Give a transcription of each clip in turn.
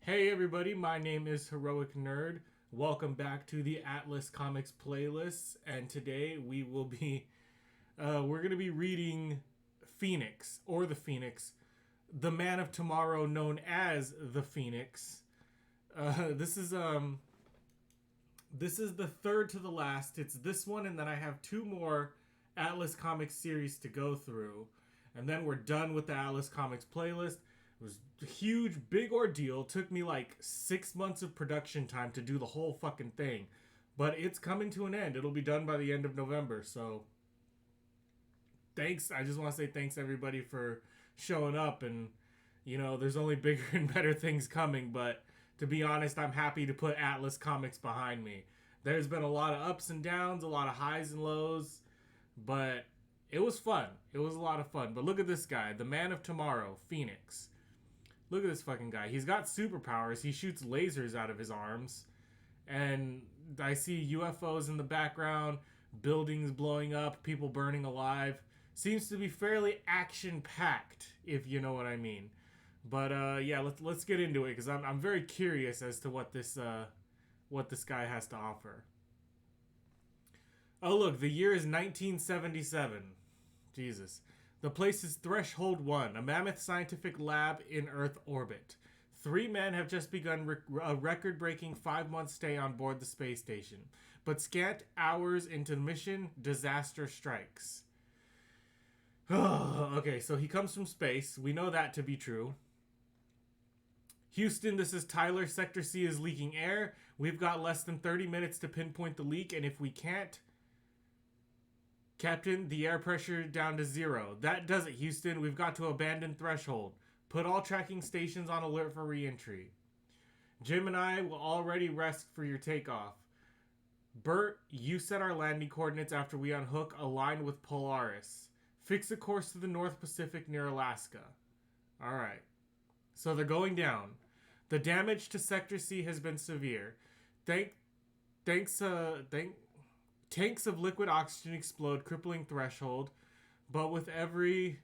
Hey everybody, my name is HeroicNerd. Welcome back to the Atlas Comics playlist, and today we're gonna be reading Phoenix or the Phoenix, the Man of Tomorrow, known as the Phoenix. Uh, this is um this is the third to the last. It's this one, and then I have two more Atlas Comics series to go through, and then we're done with the Atlas Comics playlist. It was a huge, big ordeal. Took me like 6 months of production time to do the whole fucking thing. But it's coming to an end. It'll be done by the end of November. So thanks. I just want to say thanks everybody for showing up. And, there's only bigger and better things coming. But to be honest, I'm happy to put Atlas Comics behind me. There's been a lot of ups and downs, a lot of highs and lows. But it was fun. It was a lot of fun. But look at this guy, the Man of Tomorrow, Phoenix. Look at this fucking guy. He's got superpowers. He shoots lasers out of his arms. And I see UFOs in the background, buildings blowing up, people burning alive. Seems to be fairly action-packed, if you know what I mean. But yeah, let's get into it because I'm very curious as to what this guy has to offer. Oh look, the year is 1977. Jesus. The place is Threshold 1, a mammoth scientific lab in Earth orbit. 3 men have just begun a record-breaking 5-month stay on board the space station. But scant hours into the mission, disaster strikes. Okay, so he comes from space. We know that to be true. Houston, this is Tyler. Sector C is leaking air. We've got less than 30 minutes to pinpoint the leak, and if we can't... Captain, the air pressure down to 0. That does it, Houston. We've got to abandon Threshold. Put all tracking stations on alert for re-entry. Jim and I will already rest for your takeoff. Bert, you set our landing coordinates after we unhook, aligned with Polaris. Fix a course to the North Pacific near Alaska. Alright. So they're going down. The damage to Sector C has been severe. Tanks of liquid oxygen explode, crippling Threshold. But with every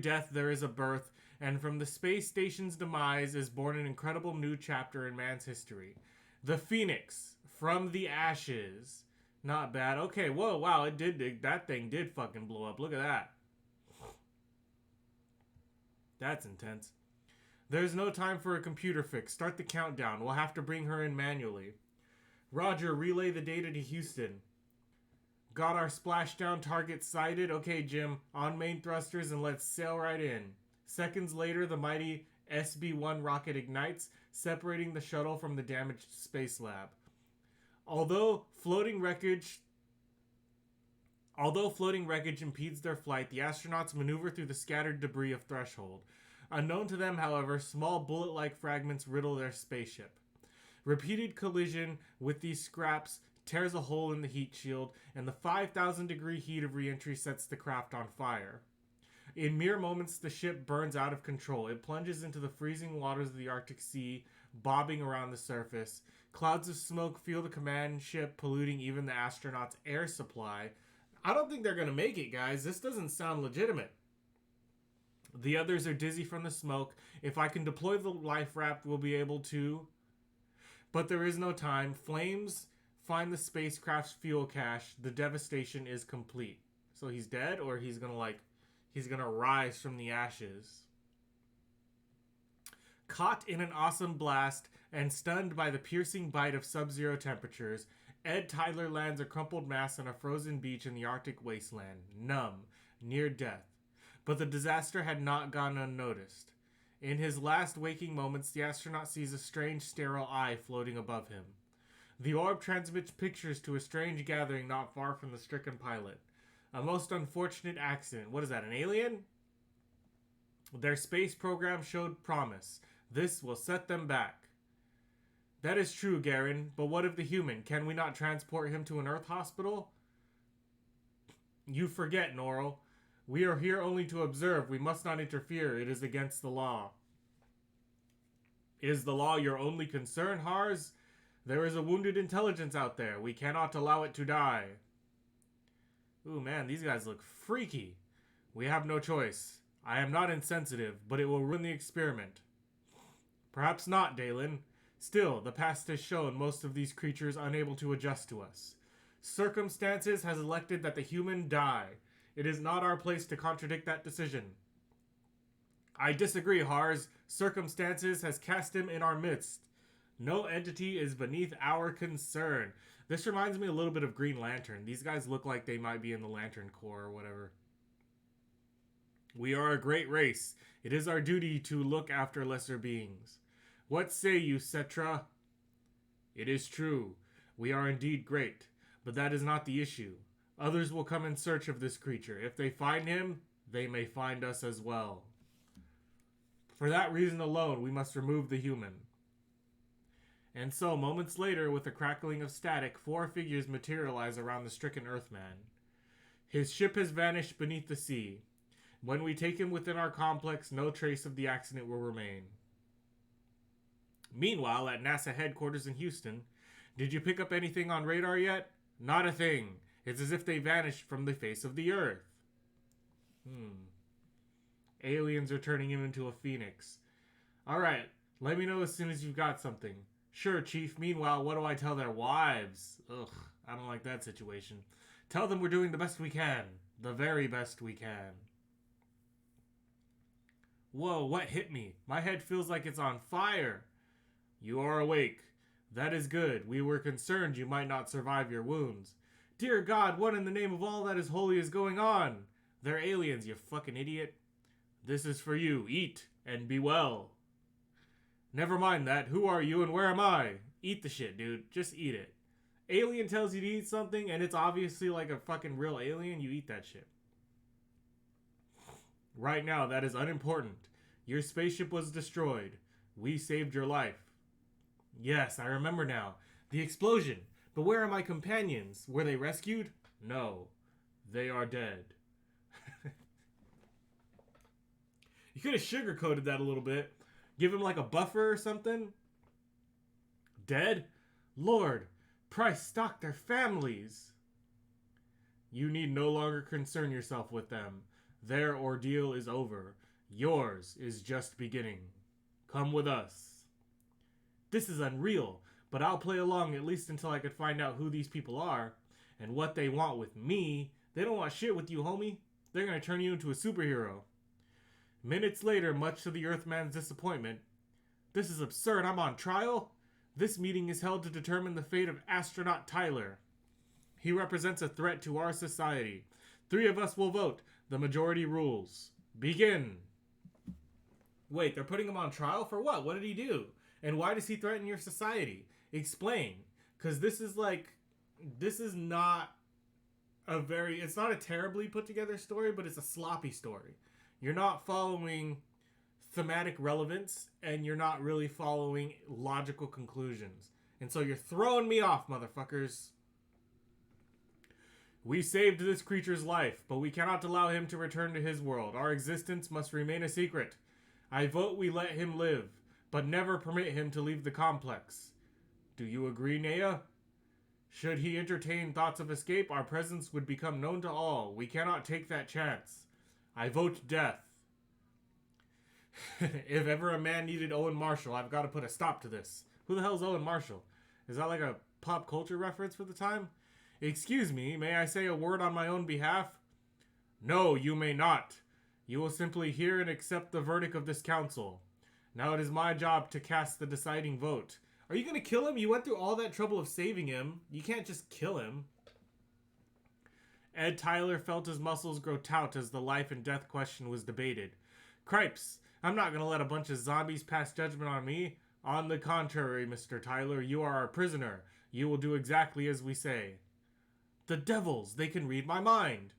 death there is a birth, and from the space station's demise is born an incredible new chapter in man's history. The Phoenix, from the ashes. Not bad. Okay, whoa, wow, that thing did fucking blow up. Look at that. That's intense. There's no time for a computer fix. Start the countdown. We'll have to bring her in manually. Roger, relay the data to Houston. Got our splashdown target sighted. Okay, Jim, on main thrusters and let's sail right in. Seconds later, the mighty SB-1 rocket ignites, separating the shuttle from the damaged space lab. Although floating wreckage impedes their flight, the astronauts maneuver through the scattered debris of Threshold. Unknown to them, however, small bullet-like fragments riddle their spaceship. Repeated collision with these scraps tears a hole in the heat shield, and the 5,000-degree heat of re-entry sets the craft on fire. In mere moments, the ship burns out of control. It plunges into the freezing waters of the Arctic Sea, bobbing around the surface. Clouds of smoke fill the command ship, polluting even the astronauts' air supply. I don't think they're going to make it, guys. This doesn't sound legitimate. The others are dizzy from the smoke. If I can deploy the life raft, we'll be able to... But there is no time. Flames find the spacecraft's fuel cache. The devastation is complete. So he's dead, or he's gonna rise from the ashes. Caught in an awesome blast and stunned by the piercing bite of sub-zero temperatures, Ed Tyler lands a crumpled mass on a frozen beach in the Arctic wasteland, numb, near death. But the disaster had not gone unnoticed. In his last waking moments, the astronaut sees a strange sterile eye floating above him. The orb transmits pictures to a strange gathering not far from the stricken pilot. A most unfortunate accident. What is that, an alien? Their space program showed promise. This will set them back. That is true, Garen, but what of the human? Can we not transport him to an Earth hospital? You forget, Norrell. We are here only to observe. We must not interfere. It is against the law. Is the law your only concern, Hars? There is a wounded intelligence out there. We cannot allow it to die. Ooh, man, these guys look freaky. We have no choice. I am not insensitive, but it will ruin the experiment. Perhaps not, Dalen. Still, the past has shown most of these creatures unable to adjust to us. Circumstances has elected that the human die. It is not our place to contradict that decision. I disagree, Hars. Circumstances has cast him in our midst. No entity is beneath our concern. This reminds me a little bit of Green Lantern. These guys look like they might be in the Lantern Corps or whatever. We are a great race. It is our duty to look after lesser beings. What say you, Cetra? It is true. We are indeed great, but that is not the issue. Others will come in search of this creature. If they find him, they may find us as well. For that reason alone, we must remove the human. And so, moments later, with a crackling of static, 4 figures materialize around the stricken Earthman. His ship has vanished beneath the sea. When we take him within our complex, no trace of the accident will remain. Meanwhile, at NASA headquarters in Houston, did you pick up anything on radar yet? Not a thing. It's as if they vanished from the face of the Earth. Aliens are turning him into a phoenix. Alright, let me know as soon as you've got something. Sure, Chief. Meanwhile, what do I tell their wives? Ugh, I don't like that situation. Tell them we're doing the best we can. The very best we can. Whoa, what hit me? My head feels like it's on fire. You are awake. That is good. We were concerned you might not survive your wounds. Dear God, what in the name of all that is holy is going on? They're aliens, you fucking idiot. This is for you. Eat and be well. Never mind that. Who are you and where am I? Eat the shit, dude. Just eat it. Alien tells you to eat something and it's obviously like a fucking real alien. You eat that shit. Right now, that is unimportant. Your spaceship was destroyed. We saved your life. Yes, I remember now. The explosion. But where are my companions? Were they rescued? No. They are dead. You could have sugarcoated that a little bit. Give him like a buffer or something. Dead? Lord, Price stock their families. You need no longer concern yourself with them. Their ordeal is over. Yours is just beginning. Come with us. This is unreal, but I'll play along at least until I could find out who these people are and what they want with me. They don't want shit with you, homie. They're gonna turn you into a superhero. Minutes later, much to the Earthman's disappointment, this is absurd. I'm on trial? This meeting is held to determine the fate of astronaut Tyler. He represents a threat to our society. 3 of us will vote. The majority rules. Begin. Wait, they're putting him on trial for what? What did he do? And why does he threaten your society? Explain. Because this is not it's not a terribly put together story, but it's a sloppy story. You're not following thematic relevance, and you're not really following logical conclusions. And so you're throwing me off, motherfuckers. We saved this creature's life, but we cannot allow him to return to his world. Our existence must remain a secret. I vote we let him live, but never permit him to leave the complex. Do you agree, Nea? Should he entertain thoughts of escape, our presence would become known to all. We cannot take that chance. I vote death. If ever a man needed Owen Marshall, I've got to put a stop to this. Who the hell's Owen Marshall? Is that like a pop culture reference for the time? Excuse me, may I say a word on my own behalf? No, you may not. You will simply hear and accept the verdict of this council. Now it is my job to cast the deciding vote. Are you going to kill him? You went through all that trouble of saving him. You can't just kill him. Ed Tyler felt his muscles grow taut as the life and death question was debated. Cripes, I'm not going to let a bunch of zombies pass judgment on me. On the contrary, Mr. Tyler, you are our prisoner. You will do exactly as we say. The devils, they can read my mind.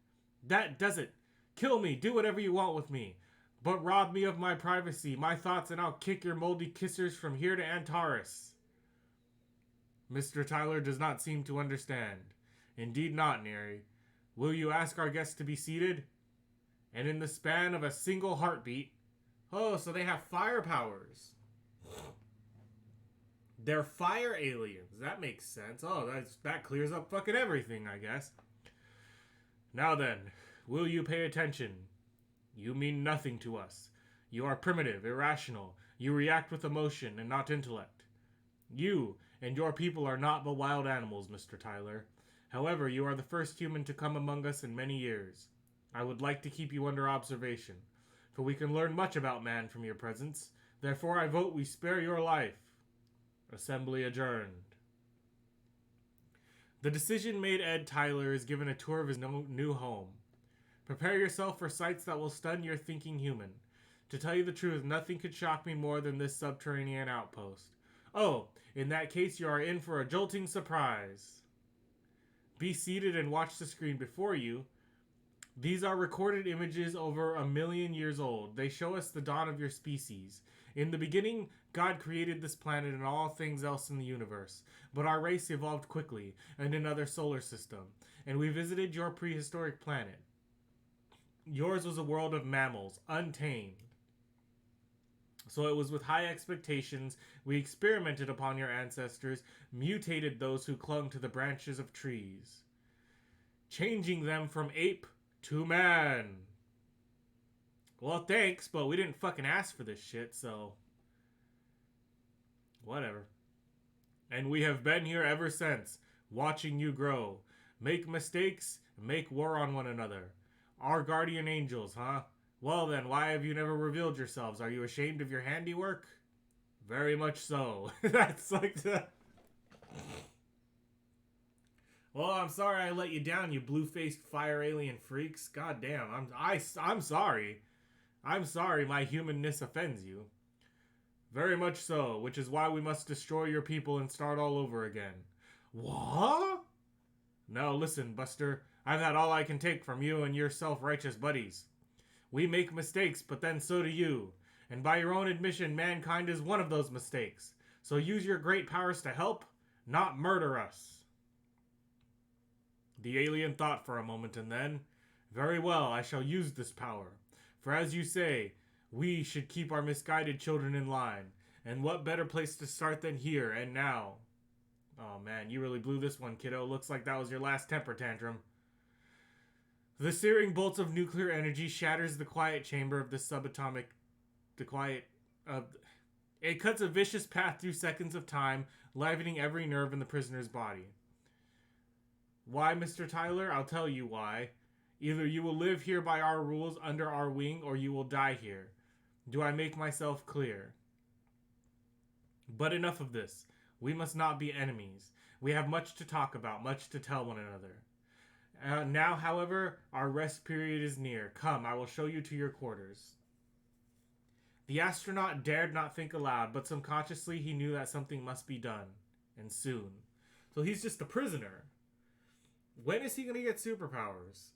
That does it. Kill me, do whatever you want with me. But rob me of my privacy, my thoughts, and I'll kick your moldy kissers from here to Antares. Mr. Tyler does not seem to understand. Indeed not, Neri. Will you ask our guests to be seated? And in the span of a single heartbeat... Oh, so they have fire powers. They're fire aliens. That makes sense. Oh, that clears up fucking everything, I guess. Now then, will you pay attention? You mean nothing to us. You are primitive, irrational. You react with emotion and not intellect. You and your people are not but wild animals, Mr. Tyler. However, you are the first human to come among us in many years. I would like to keep you under observation, for we can learn much about man from your presence. Therefore, I vote we spare your life. Assembly adjourned. The decision made. Ed Tyler is given a tour of his new home. Prepare yourself for sights that will stun your thinking human. To tell you the truth, nothing could shock me more than this subterranean outpost. Oh, in that case, you are in for a jolting surprise. Be seated and watch the screen before you. These are recorded images over 1,000,000 years old. They show us the dawn of your species. In the beginning, God created this planet and all things else in the universe. But our race evolved quickly in another solar system, and we visited your prehistoric planet. Yours was a world of mammals, untamed. So it was with high expectations we experimented upon your ancestors, mutated those who clung to the branches of trees, changing them from ape to man. Well, thanks, but we didn't fucking ask for this shit, so whatever. And we have been here ever since, watching you grow. Make mistakes, make war on one another. Our guardian angels, huh? Well then, why have you never revealed yourselves? Are you ashamed of your handiwork? Very much so. That's like the... Well, I'm sorry I let you down, you blue-faced fire alien freaks. God damn, I'm sorry. I'm sorry my humanness offends you. Very much so, which is why we must destroy your people and start all over again. What? No, listen, Buster. I've had all I can take from you and your self-righteous buddies. We make mistakes, but then so do you. And by your own admission, mankind is one of those mistakes. So use your great powers to help, not murder us. The alien thought for a moment and then, very well, I shall use this power. For as you say, we should keep our misguided children in line. And what better place to start than here and now? Oh man, you really blew this one, kiddo. Looks like that was your last temper tantrum. The searing bolts of nuclear energy shatters the quiet chamber of the subatomic... It cuts a vicious path through seconds of time, livening every nerve in the prisoner's body. Why, Mr. Tyler? I'll tell you why. Either you will live here by our rules under our wing, or you will die here. Do I make myself clear? But enough of this. We must not be enemies. We have much to talk about, much to tell one another. Now, however, our rest period is near. Come, I will show you to your quarters. The astronaut dared not think aloud, but subconsciously he knew that something must be done. And soon. So he's just a prisoner. When is he going to get superpowers?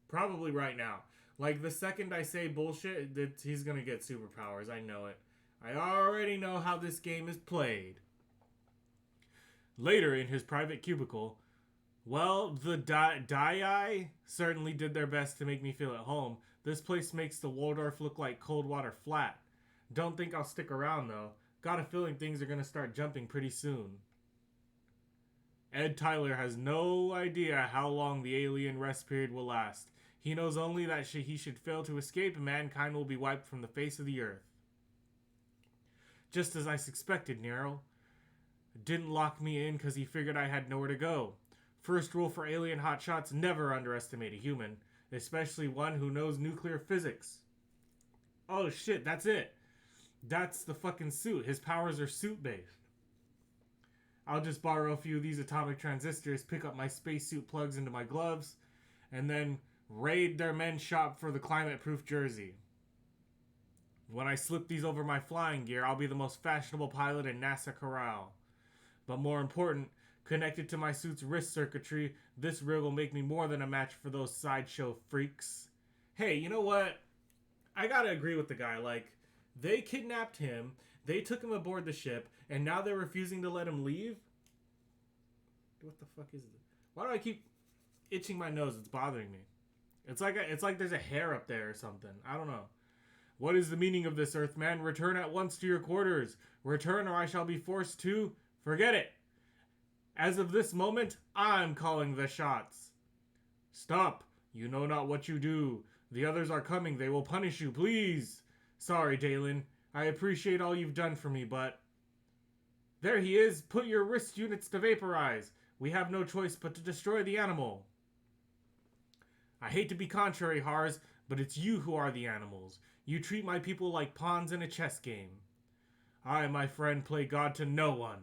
Probably right now. Like, the second I say bullshit, he's going to get superpowers. I know it. I already know how this game is played. Later, in his private cubicle, well, the Dai certainly did their best to make me feel at home. This place makes the Waldorf look like Coldwater Flat. Don't think I'll stick around, though. Got a feeling things are going to start jumping pretty soon. Ed Tyler has no idea how long the alien rest period will last. He knows only that he should fail to escape and mankind will be wiped from the face of the earth. Just as I suspected, Nero. Didn't lock me in because he figured I had nowhere to go. First rule for alien hotshots, never underestimate a human, especially one who knows nuclear physics. Oh shit, that's it. That's the fucking suit. His powers are suit-based. I'll just borrow a few of these atomic transistors, pick up my spacesuit plugs into my gloves, and then raid their men's shop for the climate-proof jersey. When I slip these over my flying gear, I'll be the most fashionable pilot in NASA corral. But more important, connected to my suit's wrist circuitry, this rig will make me more than a match for those sideshow freaks. Hey, you know what? I gotta agree with the guy. Like, they kidnapped him, they took him aboard the ship, and now they're refusing to let him leave? What the fuck is this? Why do I keep itching my nose? It's bothering me. It's like there's a hair up there or something. I don't know. What is the meaning of this, Earthman? Return at once to your quarters. Return or I shall be forced to... Forget it. As of this moment, I'm calling the shots. Stop. You know not what you do. The others are coming. They will punish you. Please. Sorry, Dalen. I appreciate all you've done for me, but... There he is! Put your wrist units to vaporize! We have no choice but to destroy the animal. I hate to be contrary, Hars, but it's you who are the animals. You treat my people like pawns in a chess game. I, my friend, play God to no one.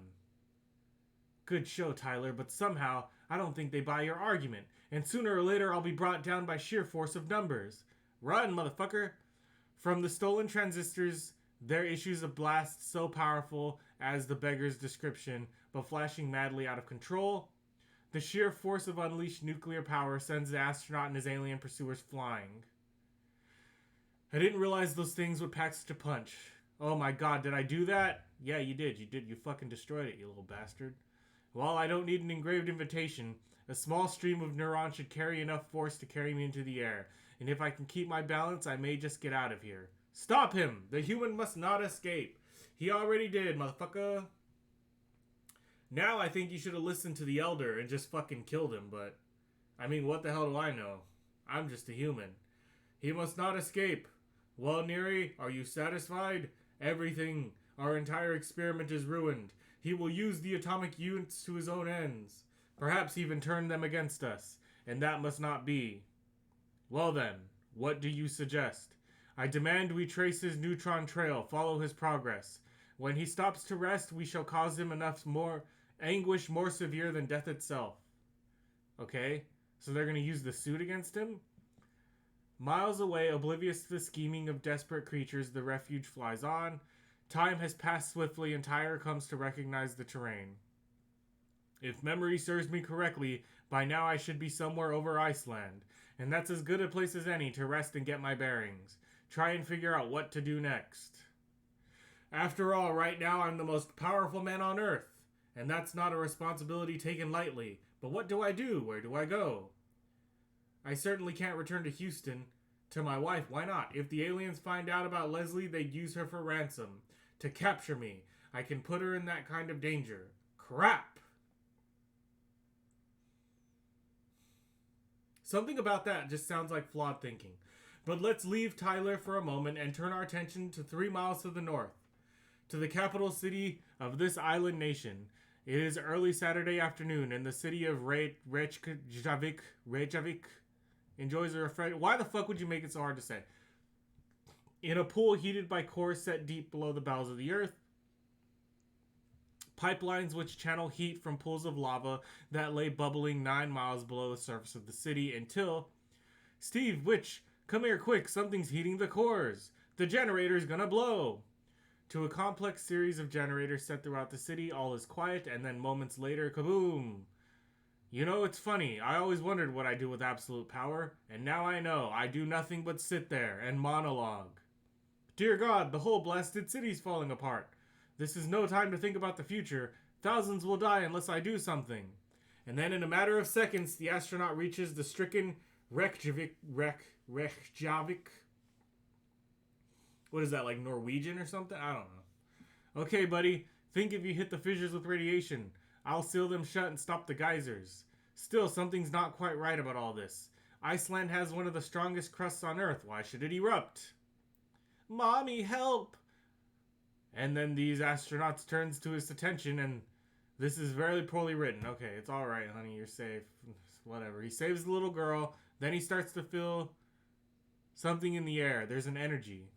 Good show, Tyler, but somehow I don't think they buy your argument, and sooner or later I'll be brought down by sheer force of numbers. Run, motherfucker! From the stolen transistors, there issues a blast so powerful as the beggar's description, but flashing madly out of control. The sheer force of unleashed nuclear power sends the astronaut and his alien pursuers flying. I didn't realize those things would pack such a punch. Oh my god, did I do that? Yeah, you did. You fucking destroyed it, you little bastard. Well, I don't need an engraved invitation. A small stream of neurons should carry enough force to carry me into the air. And if I can keep my balance, I may just get out of here. Stop him! The human must not escape. He already did, motherfucker. Now I think you should have listened to the elder and just fucking killed him, but... I mean, what the hell do I know? I'm just a human. He must not escape. Well, Neri, are you satisfied? Everything. Our entire experiment is ruined. He will use the atomic units to his own ends. Perhaps even turn them against us. And that must not be. Well then, what do you suggest? I demand we trace his neutron trail, follow his progress. When he stops to rest, we shall cause him enough more anguish more severe than death itself. Okay, so they're going to use the suit against him? Miles away, oblivious to the scheming of desperate creatures, the refuge flies on. Time has passed swiftly and Tyler comes to recognize the terrain. If memory serves me correctly, by now I should be somewhere over Iceland, and that's as good a place as any to rest and get my bearings. Try and figure out what to do next. After all, right now I'm the most powerful man on Earth, and that's not a responsibility taken lightly. But what do I do? Where do I go? I certainly can't return to Houston. To my wife, why not? If the aliens find out about Leslie, they'd use her for ransom. To capture me. I can put her in that kind of danger. Crap! Something about that just sounds like flawed thinking. But let's leave Tyler for a moment and turn our attention to 3 miles to the north. To the capital city of this island nation. It is early Saturday afternoon and the city of Reykjavik enjoys a refresh. Why the fuck would you make it so hard to say? In a pool heated by cores set deep below the bowels of the earth. Pipelines which channel heat from pools of lava that lay bubbling 9 miles below the surface of the city until... Steve, Witch, come here quick, something's heating the cores. The generator's gonna blow. To a complex series of generators set throughout the city, all is quiet, and then moments later, kaboom! You know, it's funny, I always wondered what I do with absolute power, and now I know, I do nothing but sit there and monologue. Dear God, the whole blasted city's falling apart. This is no time to think about the future. Thousands will die unless I do something. And then in a matter of seconds, the astronaut reaches the stricken Reykjavik. What is that, like Norwegian or something? I don't know. Okay, buddy, think if you hit the fissures with radiation. I'll seal them shut and stop the geysers. Still, something's not quite right about all this. Iceland has one of the strongest crusts on Earth. Why should it erupt? Mommy, help! And then these astronauts turns to his attention, and this is very poorly written. Okay, it's alright, honey, you're safe. Whatever. He saves the little girl, then he starts to feel something in the air. There's an energy.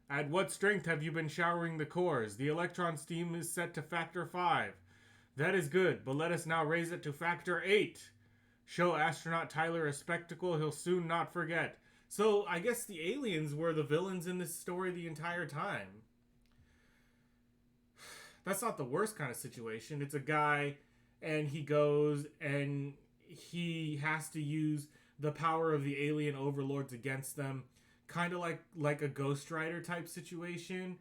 At what strength have you been showering the cores? The electron steam is set to factor 5. That is good, but let us now raise it to factor 8. Show astronaut Tyler a spectacle he'll soon not forget. So, I guess the aliens were the villains in this story the entire time. That's not the worst kind of situation. It's a guy, and he goes, and he has to use the power of the alien overlords against them. Kind of like a Ghost Rider type situation,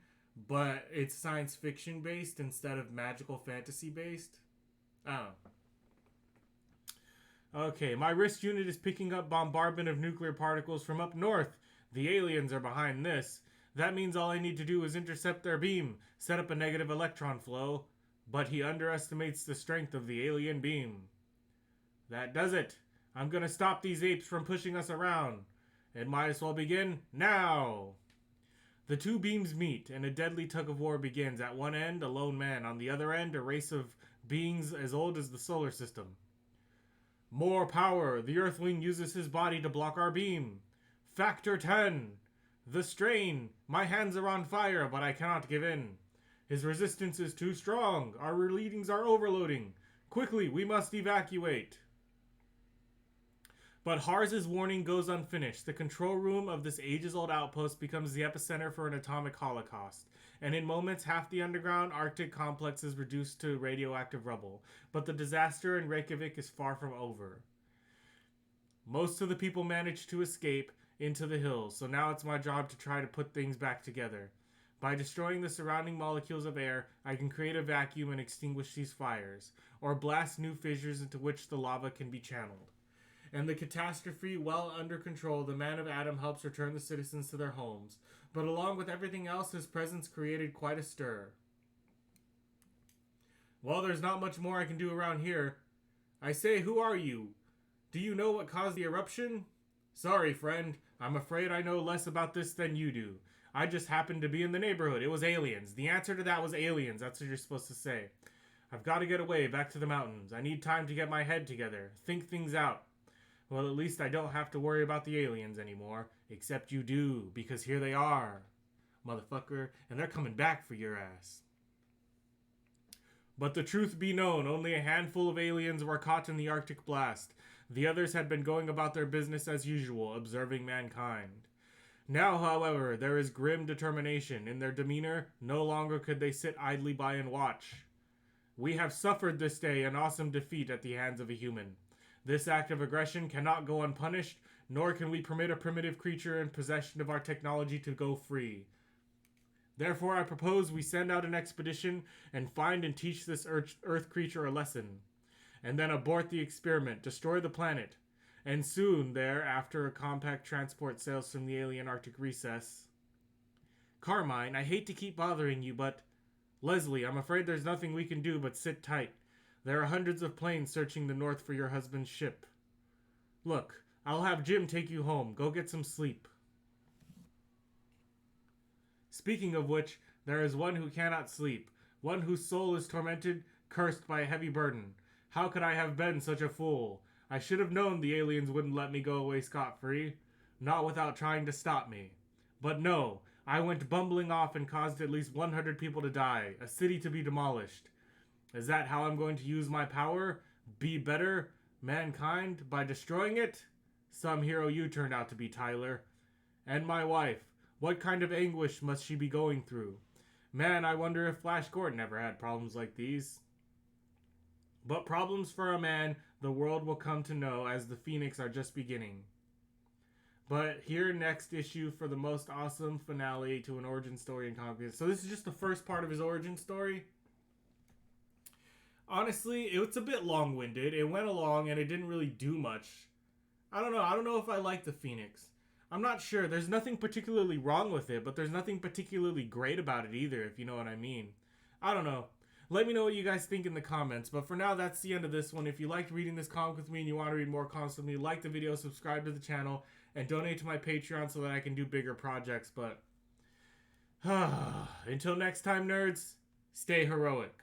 but it's science fiction based instead of magical fantasy based. I don't know. Okay, my wrist unit is picking up bombardment of nuclear particles from up north. The aliens are behind this. That means all I need to do is intercept their beam, set up a negative electron flow, but he underestimates the strength of the alien beam. That does it. I'm gonna stop these apes from pushing us around. It might as well begin now. The two beams meet, and a deadly tug-of-war begins. At one end, a lone man. On the other end, a race of beings as old as the solar system. More power. The Earthling uses his body to block our beam. Factor 10. The strain. My hands are on fire, but I cannot give in. His resistance is too strong. Our readings are overloading. Quickly, we must evacuate. But Hars's warning goes unfinished. The control room of this ages-old outpost becomes the epicenter for an atomic holocaust. And in moments, half the underground Arctic complex is reduced to radioactive rubble. But the disaster in Reykjavik is far from over. Most of the people managed to escape into the hills, so now it's my job to try to put things back together. By destroying the surrounding molecules of air, I can create a vacuum and extinguish these fires, or blast new fissures into which the lava can be channeled. And the catastrophe well under control, the Man of Adam helps return the citizens to their homes. But along with everything else, his presence created quite a stir. Well, there's not much more I can do around here. I say, who are you? Do you know what caused the eruption? Sorry, friend. I'm afraid I know less about this than you do. I just happened to be in the neighborhood. It was aliens. The answer to that was aliens. That's what you're supposed to say. I've got to get away, back to the mountains. I need time to get my head together, think things out. Well, at least I don't have to worry about the aliens anymore. Except you do, because here they are, motherfucker, and they're coming back for your ass. But the truth be known, only a handful of aliens were caught in the Arctic blast. The others had been going about their business as usual, observing mankind. Now, however, there is grim determination. In their demeanor, no longer could they sit idly by and watch. We have suffered this day an awesome defeat at the hands of a human. This act of aggression cannot go unpunished, nor can we permit a primitive creature in possession of our technology to go free. Therefore, I propose we send out an expedition and find and teach this Earth creature a lesson. And then abort the experiment, destroy the planet. And soon thereafter, a compact transport sails from the alien Arctic recess. Carmine, I hate to keep bothering you, but... Leslie, I'm afraid there's nothing we can do but sit tight. There are hundreds of planes searching the north for your husband's ship. Look, I'll have Jim take you home. Go get some sleep. Speaking of which, there is one who cannot sleep. One whose soul is tormented, cursed by a heavy burden. How could I have been such a fool? I should have known the aliens wouldn't let me go away scot-free. Not without trying to stop me. But no, I went bumbling off and caused at least 100 people to die, a city to be demolished. Is that how I'm going to use my power? Be better? Mankind? By destroying it? Some hero you turned out to be, Tyler. And my wife. What kind of anguish must she be going through? Man, I wonder if Flash Gordon ever had problems like these. But problems for a man the world will come to know as the Phoenix are just beginning. But here next issue for the most awesome finale to an origin story in comics. So this is just the first part of his origin story. Honestly, it's a bit long-winded. It went along and it didn't really do much. I don't know if I like the Phoenix. I'm not sure. There's nothing particularly wrong with it, but there's nothing particularly great about it either, if you know what I mean. I don't know. Let me know what you guys think in the comments. But for now, that's the end of this one. If you liked reading this comic with me and you want to read more comics with me, like the video, subscribe to the channel, and donate to my Patreon so that I can do bigger projects. But until next time, nerds, stay heroic.